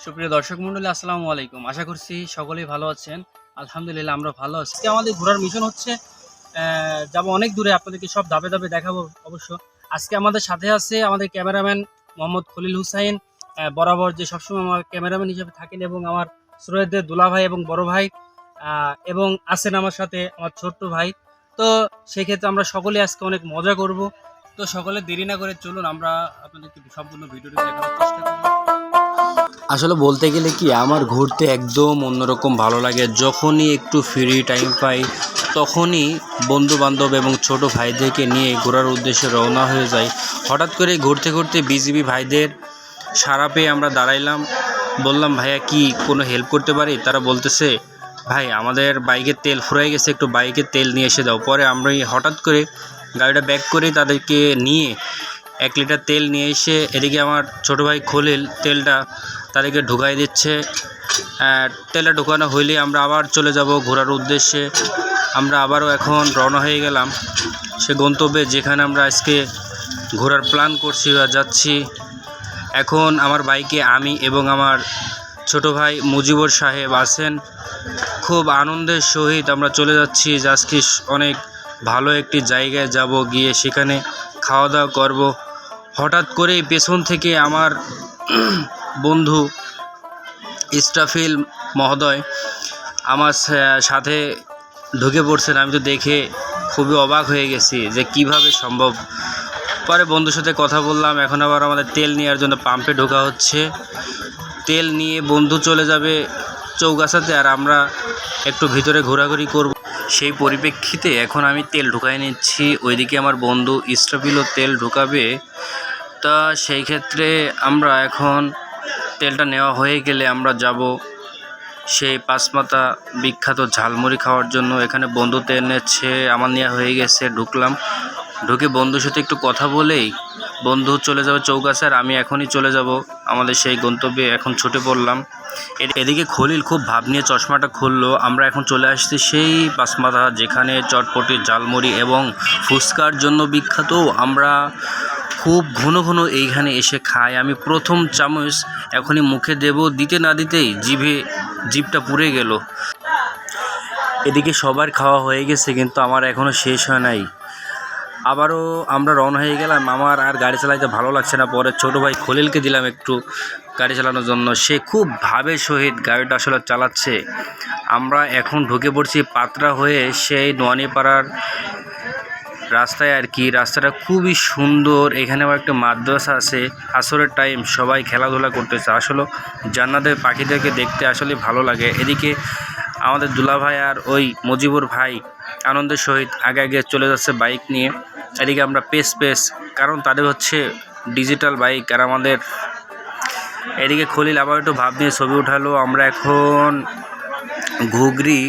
সুপ্রিয় দর্শক মন্ডলী, আসসালামু আলাইকুম। আশা করছি সকলেই ভালো আছেন। আলহামদুলিল্লাহ আমরা ভালো আছি। আজকে আমাদের ঘোরার মিশন হচ্ছে যাব অনেক দূরে, আপনাদেরকে সব ধাপে ধাপে দেখাবো অবশ্য। আজকে আমাদের সাথে আছে আমাদের ক্যামেরাম্যান মোহাম্মদ খলিল হুসাইন, বরাবর যে সবসময় আমার ক্যামেরাম্যান হিসেবে থাকেন, এবং আমার শ্রোতাদের দুলা ভাই এবং বড় ভাই, এবং আছেন আমার সাথে আমার ছোট্ট ভাই। তো সেক্ষেত্রে আমরা সকলে আজকে অনেক মজা করব। তো সকলে দেরি না করে চলুন আমরা আপনাদেরকে সম্পূর্ণ ভিডিওটি দেখানোর চেষ্টা করি। আসলে বলতে গেলে কি, আমার ঘুরতে একদম অন্যরকম ভালো লাগে। যখনই একটু ফ্রি টাইম পাই তখনই বন্ধু বান্ধব এবং ছোট ভাইদেরকে নিয়ে ঘোরার উদ্দেশ্যে রওনা হয়ে যাই। হঠাৎ করে ঘুরতে ঘুরতে বিজিবি ভাইদের সাড়া পেয়ে আমরা দাঁড়াইলাম, বললাম ভাইয়া কি কোনো হেল্প করতে পারি? তারা বলতেছে ভাই আমাদের বাইকের তেল ফুরাই গেছে, একটু বাইকের তেল নিয়ে এসে দাও। পরে আমরা হঠাৎ করে গাড়িটা ব্যাক করে তাদেরকে নিয়ে 1 লিটার তেল নিয়ে এসে এদিকে আমার ছোটো ভাই খলিল তেলটা তাদেরকে ঢুকাই দিচ্ছে। তেলটা ঢুকানো হইলে আমরা আবার চলে যাব ঘোরার উদ্দেশ্যে। আমরা আবারও এখন রওনা হয়ে গেলাম সে গন্তব্যে, যেখানে আমরা আজকে ঘোরার প্ল্যান করছি বা যাচ্ছি। এখন আমার বাইকে আমি এবং আমার ছোট ভাই মুজিবুর সাহেব আছেন। খুব আনন্দের সহিত আমরা চলে যাচ্ছি যে আজকে অনেক ভালো একটি জায়গায় যাব, গিয়ে সেখানে খাওয়া দাওয়া করব। হঠাৎ করেই পেছন থেকে আমার বন্ধু ইস্টাফিল মহোদয় আমার সাথে ঢুকে পড়ছেন। আমি তো দেখে খুবই অবাক হয়ে গেছি যে কিভাবে সম্ভব। পরে বন্ধুর সাথে কথা বললাম, এখন আবার আমাদের তেল নেওয়ার জন্য পাম্পে ঢোকা হচ্ছে। তেল নিয়ে বন্ধু চলে যাবে চৌগাছাতে, আর আমরা একটু ভিতরে ঘোরাঘুরি করব। সেই পরিপ্রেক্ষিতে এখন আমি তেল ঢুকাই নিচ্ছি, ওইদিকে আমার বন্ধু ইস্টাফিলও তেল ঢুকাবে। তা সেই ক্ষেত্রে আমরা এখন তেলটা নেওয়া হয়ে গেলে আমরা যাব সেই পাঁচমাথা বিখ্যাত ঝালমুড়ি খাওয়ার জন্য। এখানে বন্ধু তেল নিচ্ছে, আমার নেওয়া হয়ে গেছে। ঢুকে বন্ধুর সাথে একটু কথা বলেই বন্ধু চলে যাবে চৌগাছা, আর আমি এখনই চলে যাব আমাদের সেই গন্তব্যে। এখন ছুটে পড়লাম। এদিকে খলিল খুব ভাব নিয়ে চশমাটা খুললো। আমরা এখন চলে আসছি সেই পাঁচমাথা, যেখানে চটপটি, ঝালমুড়ি এবং ফুচকার জন্য বিখ্যাত। আমরা খুব ঘন ঘন এইখানে এসে খাই। আমি প্রথম চামচ এখনই মুখে দেব, দিতে না দিতেই জিভটা পুড়ে গেল। এদিকে সবার খাওয়া হয়ে গেছে, কিন্তু আমার এখনও শেষ হয় নাই। আবারও আমরা রওনা হয়ে গেলাম। আমার আর গাড়ি চালাইতে ভালো লাগছে না। পরে ছোটো ভাই খলিলকে দিলাম একটু গাড়ি চালানোর জন্য। সে খুব ভাবের সহিত গাড়িটা আসলে চালাচ্ছে। আমরা এখন ঢুকে পড়ছি পাতরা হয়ে সেই নোয়ানীপাড়ার রাস্তায় আর কি। রাস্তাটা খুবই সুন্দর। এখানেও একটা মাদ্রাসা আছে। আসরের টাইম, সবাই খেলাধুলা করতেছে। আসলে জান্নাতের পাখিদেরকে দেখতে আসলে ভালো লাগে। এদিকে আমাদের দুলা ভাই আর ওই মুজিবুর ভাই আনন্দের সহিত আগে আগে চলে যাচ্ছে বাইক নিয়ে। এদিকে আমরা পেস, কারণ তাদের হচ্ছে ডিজিটাল বাইক, আর আমাদের এদিকে খলিল আবার একটু ভাব নিয়ে ছবি উঠালো। আমরা এখন ঘুগরি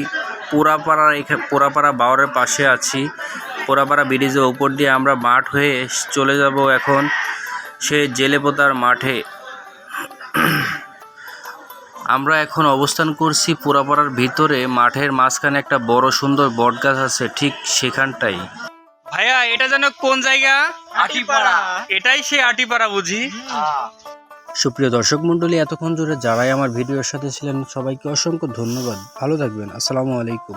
পোড়াপাড়া বাওয়ারের পাশে আছি। পোড়াপাড়া ব্রিজের ওপর দিয়ে আমরা মাঠ হয়ে চলে যাব এখন সে জেলেপোতার মাঠে। আমরা এখন অবস্থান করছি পোড়াপাড়ার ভিতরে। মাঠের মাঝখানে একটা বড় সুন্দর বটগাছ আছে, ঠিক সেখানটাই। ভাইয়া এটা যেন কোন জায়গা? আটিপাড়া। এটাই সেই আটিপাড়া বুঝি। সুপ্রিয় দর্শক মন্ডলী, এতক্ষণ জুড়ে যারাই আমার ভিডিওর সাথে ছিলেন সবাইকে অসংখ্য ধন্যবাদ। ভালো থাকবেন। আসসালামু আলাইকুম।